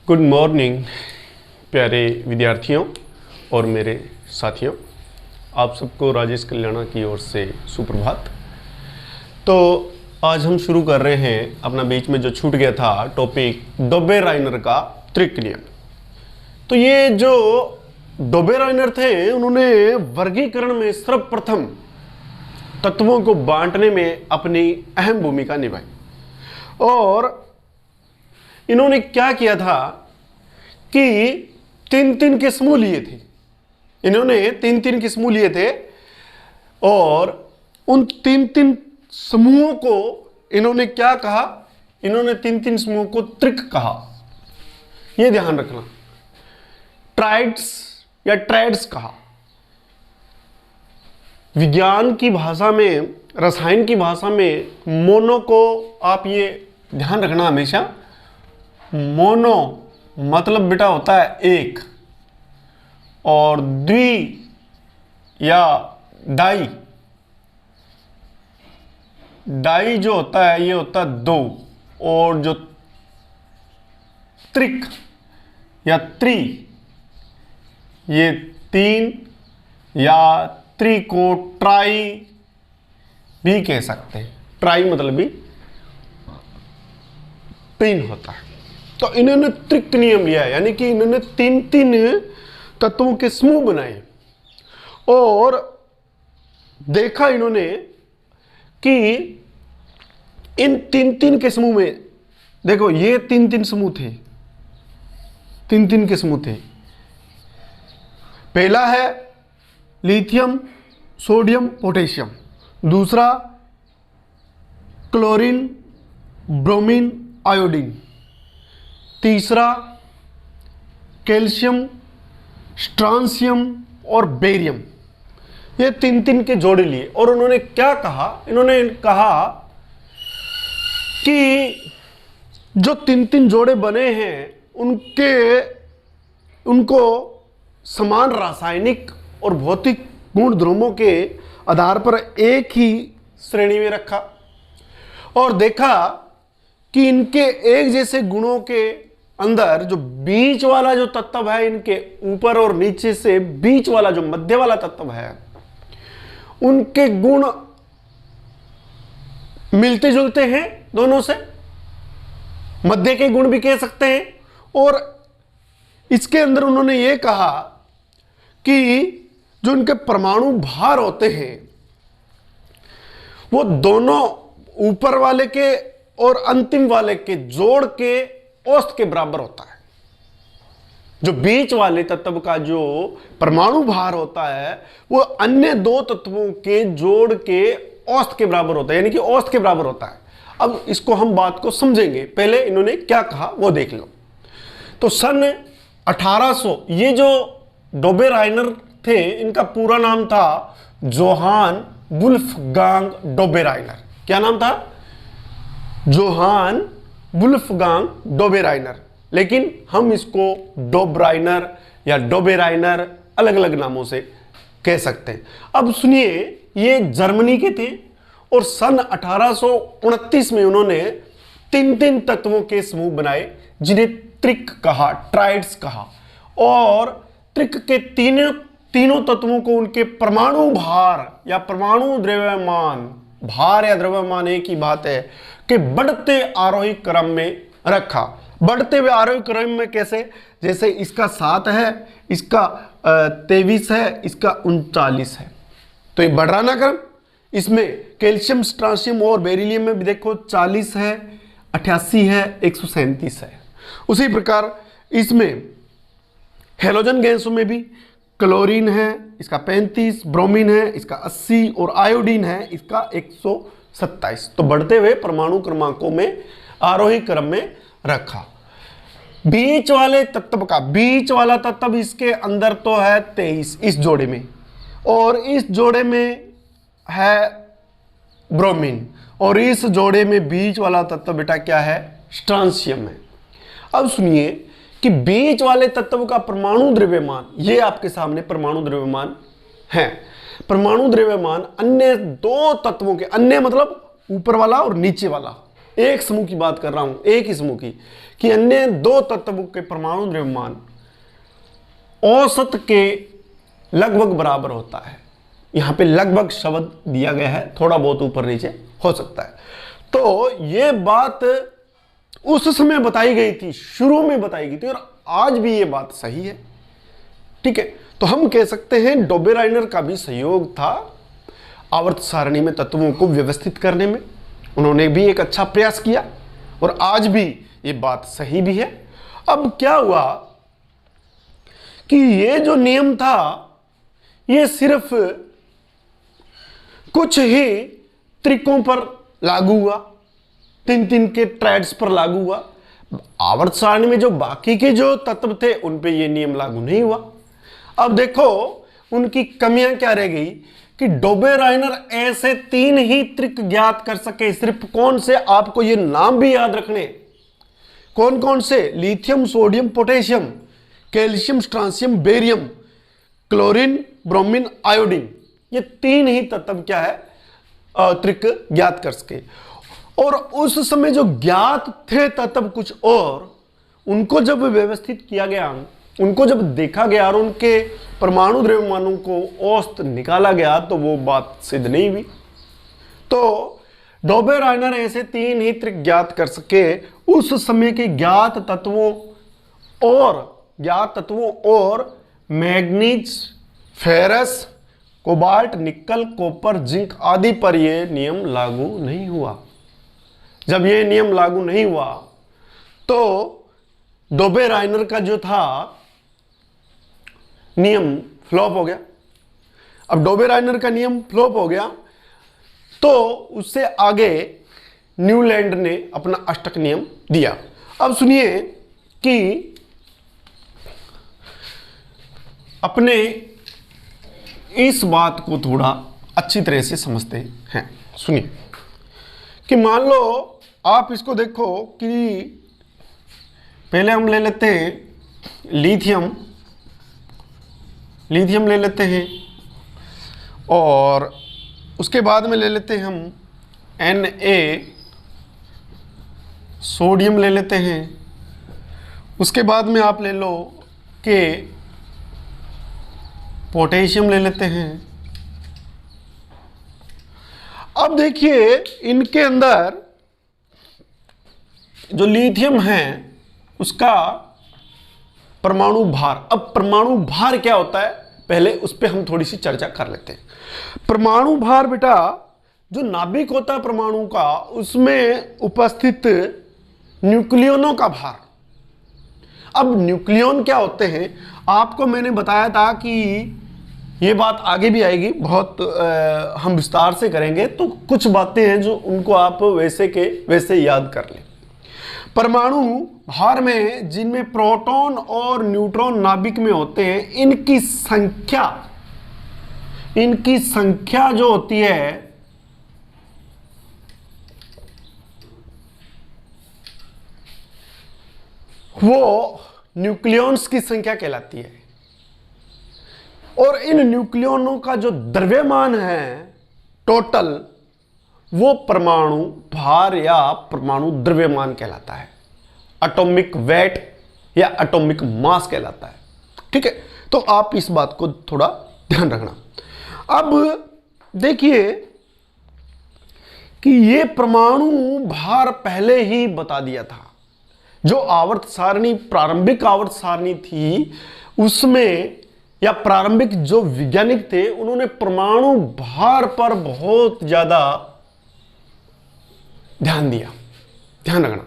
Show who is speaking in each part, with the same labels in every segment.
Speaker 1: Good morning प्यारे विद्यार्थियों और मेरे साथियों, आप सबको राजेश कल्याणा की ओर से सुप्रभात। तो आज हम शुरू कर रहे हैं अपना बीच में जो छूट गया था टॉपिक डोबेराइनर का त्रिक नियम। तो ये जो डोबेराइनर थे उन्होंने वर्गीकरण में सर्वप्रथम तत्वों को बांटने में अपनी अहम भूमिका निभाई और इन्होंने क्या किया था कि तीन तीन के समूह लिए थे। इन्होंने तीन तीन के समूह लिए थे और उन तीन तीन समूहों को इन्होंने क्या कहा? इन्होंने तीन तीन समूहों को त्रिक कहा। यह ध्यान रखना, ट्राइड्स या ट्राइड्स कहा। विज्ञान की भाषा में, रसायन की भाषा में मोनो को आप ये ध्यान रखना हमेशा, मोनो मतलब बेटा होता है एक, और द्वि या डाई, डाई जो होता है ये होता है दो, और जो त्रिक या त्रि ये तीन, या त्रि को ट्राई भी कह सकते हैं। ट्राई मतलब भी तीन होता है। तो इन्होंने त्रिक नियम लिया है, यानी कि इन्होंने तीन तीन तत्वों के समूह बनाए और देखा इन्होंने कि इन तीन तीन के समूह में, देखो ये तीन तीन समूह थे, तीन तीन के समूह थे। पहला है लिथियम, सोडियम, पोटेशियम। दूसरा क्लोरीन, ब्रोमीन, आयोडीन। तीसरा कैल्शियम, स्ट्रांसियम और बेरियम। ये तीन तीन के जोड़े लिए और उन्होंने क्या कहा? इन्होंने कहा कि जो तीन तीन जोड़े बने हैं उनको समान रासायनिक और भौतिक गुण ध्रुवों के आधार पर एक ही श्रेणी में रखा और देखा कि इनके एक जैसे गुणों के अंदर जो बीच वाला जो तत्व है, इनके ऊपर और नीचे से बीच वाला जो मध्य वाला तत्व है, उनके गुण मिलते जुलते हैं दोनों से, मध्य के गुण भी कह सकते हैं। और इसके अंदर उन्होंने ये कहा कि जो इनके परमाणु भार होते हैं वो दोनों ऊपर वाले के और अंतिम वाले के जोड़ के औसत के बराबर होता है। जो बीच वाले तत्व का जो परमाणु भार होता है वो अन्य दो तत्वों के जोड़ के औसत के बराबर होता है, यानी कि औसत के बराबर होता है। अब इसको हम बात को समझेंगे, पहले इन्होंने क्या कहा वो देख लो। तो सन 1800, ये जो डोबेराइनर थे इनका पूरा नाम था जोहान वुल्फगांग डोबेराइनर। क्या नाम था? जोहान वुल्फगांग डोबेराइनर, लेकिन हम इसको डोबराइनर या डोबेराइनर अलग अलग नामों से कह सकते हैं। अब सुनिए, ये जर्मनी के थे और सन 1829 में उन्होंने तीन तीन तत्वों के समूह बनाए जिन्हें त्रिक कहा, ट्राइड्स कहा। और त्रिक के तीनों तत्वों को उनके परमाणु भार या परमाणु द्रव्यमान, भार या द्रव्यमान एक ही बात है, कि बढ़ते आरोही क्रम में रखा। बढ़ते हुए आरोही क्रम में कैसे? जैसे इसका 7 है, इसका 23 है, इसका 39 है, तो ये बढ़ रहा ना क्रम। इसमें कैल्शियम, स्ट्रांसियम और बेरिलियम में भी देखो 40 है, 88 है, 137 है। उसी प्रकार इसमें हेलोजन गैसों में भी क्लोरीन है, इसका 35, ब्रोमीन है, इसका 80 और आयोडीन है, इसका 127। तो बढ़ते हुए परमाणु क्रमांकों में आरोही क्रम में रखा। बीच वाले तत्व का, बीच वाला तत्व इसके अंदर तो है 23 इस जोड़े में, और इस जोड़े में है ब्रोमीन, और इस जोड़े में बीच वाला तत्व बेटा क्या है? स्ट्रांसियम है। अब सुनिए कि बीच वाले तत्व का परमाणु द्रव्यमान, ये आपके सामने परमाणु द्रव्यमान है। परमाणु द्रव्यमान अन्य दो तत्वों के, अन्य मतलब ऊपर वाला और नीचे वाला, एक समूह की बात कर रहा हूं, एक ही समूह की, कि अन्य दो तत्वों के परमाणु द्रव्यमान औसत के लगभग बराबर होता है। यहां पे लगभग शब्द दिया गया है, थोड़ा बहुत ऊपर नीचे हो सकता है। तो ये बात उस समय बताई गई थी, शुरू में बताई गई थी, और आज भी ये बात सही है। ठीक है, तो हम कह सकते हैं डोबेराइनर का भी सहयोग था आवर्त सारणी में तत्वों को व्यवस्थित करने में। उन्होंने भी एक अच्छा प्रयास किया और आज भी ये बात सही भी है। अब क्या हुआ कि ये जो नियम था ये सिर्फ कुछ ही तरीकों पर लागू हुआ, तीन तीन के ट्रेड्स पर लागू हुआ। आवर्त सारणी में जो बाकी के जो तत्व थे उन पे ये नियम लागू नहीं हुआ। अब देखो उनकी कमियां क्या रह गई कि डोबेराइनर ऐसे तीन ही त्रिक ज्ञात कर सके। सिर्फ कौन से, आपको ये नाम भी याद रखने, कौन कौन से, lithium, sodium, potassium, calcium, strontium, barium, chlorine, bromine, iodine, ये तीन ही तत्व क्या है, त्रिक ज्ञात कर सके। और उस समय जो ज्ञात थे तत्व कुछ और, उनको जब व्यवस्थित किया गया, उनको जब देखा गया और उनके परमाणु द्रव्यमानों को औसत निकाला गया तो वो बात सिद्ध नहीं हुई। तो डोबेराइनर ऐसे तीन ही त्रिक ज्ञात कर सके उस समय के ज्ञात तत्वों और मैग्नीज, फेरस, कोबाल्ट, निकल, कॉपर, जिंक आदि पर यह नियम लागू नहीं हुआ। जब यह नियम लागू नहीं हुआ तो डोबेराइनर का जो था नियम फ्लॉप हो गया। अब डोबेराइनर का नियम फ्लॉप हो गया तो उससे आगे न्यूलैंड ने अपना अष्टक नियम दिया। अब सुनिए कि अपने इस बात को थोड़ा अच्छी तरह से समझते हैं। सुनिए कि मान लो आप इसको देखो कि पहले हम ले लेते हैं लिथियम ले लेते हैं, और उसके बाद में ले लेते हैं हम Na, सोडियम ले लेते हैं। उसके बाद में आप ले लो कि पोटेशियम ले लेते हैं। अब देखिए इनके अंदर जो लिथियम है उसका परमाणु भार, अब परमाणु भार क्या होता है पहले उस पर हम थोड़ी सी चर्चा कर लेते हैं। परमाणु भार बेटा, जो नाभिक होता है परमाणु का, उसमें उपस्थित न्यूक्लियनों का भार। अब न्यूक्लियन क्या होते हैं, आपको मैंने बताया था कि ये बात आगे भी आएगी, बहुत हम विस्तार से करेंगे, तो कुछ बातें हैं जो उनको आप वैसे के वैसे याद कर लें। परमाणु भार में जिनमें प्रोटॉन और न्यूट्रॉन नाभिक में होते हैं, इनकी संख्या जो होती है वो न्यूक्लियॉन्स की संख्या कहलाती है। और इन न्यूक्लियनों का जो द्रव्यमान है टोटल, वो परमाणु भार या परमाणु द्रव्यमान कहलाता है, एटॉमिक वेट या एटॉमिक मास कहलाता है। ठीक है, तो आप इस बात को थोड़ा ध्यान रखना। अब देखिए कि ये परमाणु भार पहले ही बता दिया था। जो आवर्त सारणी, प्रारंभिक आवर्त सारणी थी उसमें, या प्रारंभिक जो वैज्ञानिक थे उन्होंने परमाणु भार पर बहुत ज्यादा ध्यान दिया। ध्यान रखना,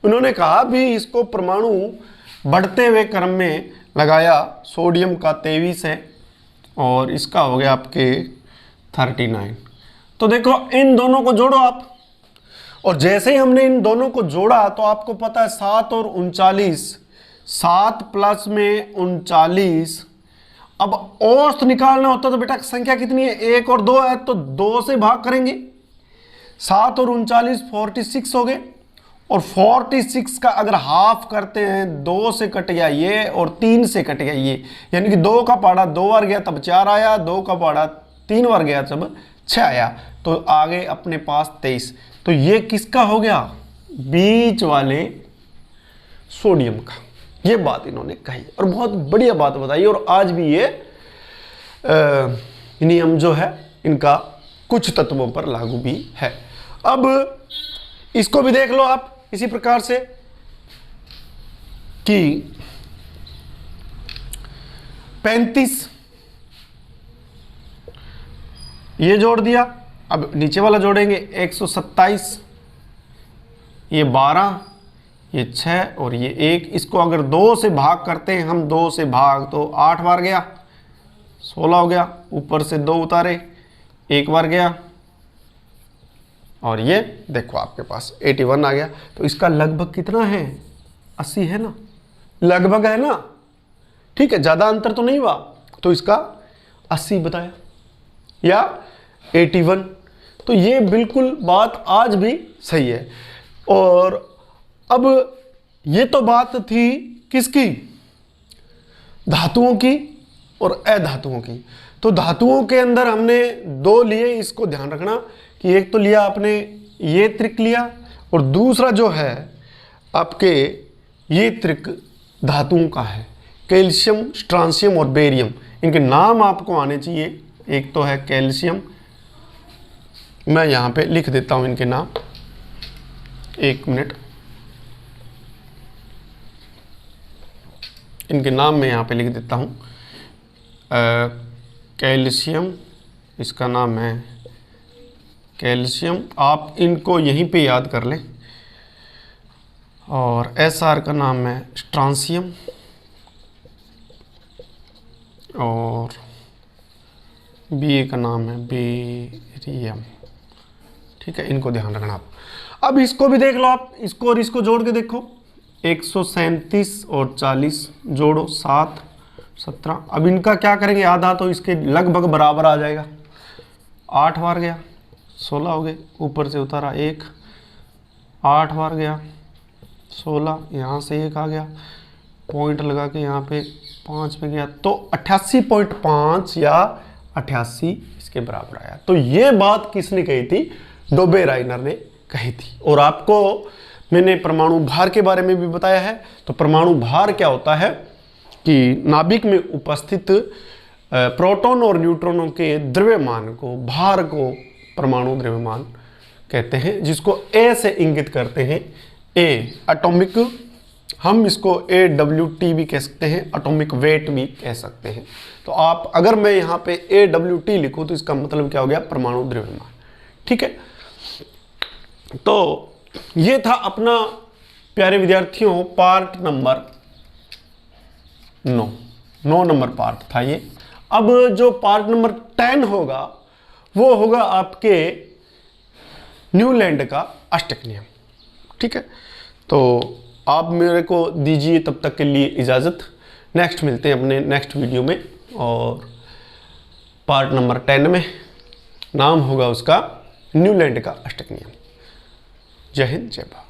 Speaker 1: उन्होंने कहा भी इसको परमाणु बढ़ते हुए क्रम में लगाया। सोडियम का 23 है और इसका हो गया आपके 39। तो देखो इन दोनों को जोड़ो आप, और जैसे ही हमने इन दोनों को जोड़ा तो आपको पता है 7 और 39, 7 प्लस में 39। अब औसत निकालना होता तो बेटा संख्या कितनी है, 1 और 2 है, तो 2 से भाग करेंगे। 7 और 39 46 हो गए, और 46 का अगर हाफ करते हैं, 2 से कट गया ये और 3 से कट गया ये, यानी कि 2 का पहाड़ा 2 बार गया तब 4 आया, 2 का पहाड़ा 3 बार गया तब 6 आया, तो आगे अपने पास 23। तो ये किसका हो गया, बीच वाले सोडियम का। ये बात इन्होंने कही और बहुत बढ़िया बात बताई, और आज भी ये नियम जो है इनका कुछ तत्वों पर लागू भी है। अब इसको भी देख लो आप इसी प्रकार से कि 35 ये जोड़ दिया, अब नीचे वाला जोड़ेंगे 127, ये 12, ये 6 और ये 1। इसको अगर 2 से भाग करते हैं हम, 2 से भाग तो 8 बार गया, 16 हो गया, ऊपर से 2 उतारे, 1 बार गया, और ये देखो आपके पास 81 आ गया। तो इसका लगभग कितना है, 80 है ना, लगभग है ना, ठीक है, ज़्यादा अंतर तो नहीं हुआ, तो इसका 80 बताया या 81। तो ये बिल्कुल बात आज भी सही है। और अब ये तो बात थी किसकी, धातुओं की और अधातुओं की। तो धातुओं के अंदर हमने 2 लिए, इसको ध्यान रखना कि एक तो लिया आपने ये त्रिक लिया, और दूसरा जो है आपके ये त्रिक धातुओं का है, कैल्शियम, स्ट्रांसियम और बेरियम। इनके नाम आपको आने चाहिए। एक तो है कैल्शियम, मैं यहाँ पे लिख देता हूँ इनके नाम, 1 मिनट, इनके नाम मैं यहाँ पे लिख देता हूँ। कैल्शियम, इसका नाम है कैल्शियम, आप इनको यहीं पे याद कर लें। और SR का नाम है स्ट्रांसियम, और BA का नाम है बेरियम। ठीक है, इनको ध्यान रखना आप। अब इसको भी देख लो आप, इसको और इसको जोड़ के देखो, 137 और 40 जोड़ो, 7, 17। अब इनका क्या करेंगे, आधा तो इसके लगभग बराबर आ जाएगा, 8 बार गया, 16 हो गए, ऊपर से उतारा 1, 8 बार गया, 16, यहाँ से 1 आ गया, पॉइंट लगा के यहाँ पे 5 पे गया, तो 88.5 या 88 इसके बराबर आया। तो ये बात किसने कही थी, डोबेराइनर ने कही थी। और आपको मैंने परमाणु भार के बारे में भी बताया है। तो परमाणु भार क्या होता है कि नाभिक में उपस्थित प्रोटॉन और न्यूट्रॉनों के द्रव्यमान को, भार को परमाणु द्रव्यमान कहते हैं, जिसको ए से इंगित करते हैं। ए एटॉमिक, हम इसको AWT भी कह सकते हैं, एटॉमिक वेट भी कह सकते हैं। तो आप अगर मैं यहाँ पे AWT लिखूँ तो इसका मतलब क्या हो गया, परमाणु द्रव्यमान। ठीक है, तो ये था अपना प्यारे विद्यार्थियों पार्ट नंबर 9 नंबर पार्ट था ये। अब जो पार्ट नंबर 10 होगा वो होगा आपके न्यूलैंड का अष्टक नियम। ठीक है, तो आप मेरे को दीजिए तब तक के लिए इजाज़त। नेक्स्ट मिलते हैं अपने नेक्स्ट वीडियो में, और पार्ट नंबर 10 में नाम होगा उसका न्यूलैंड का अष्टक नियम। जय हिंद, जय भारत।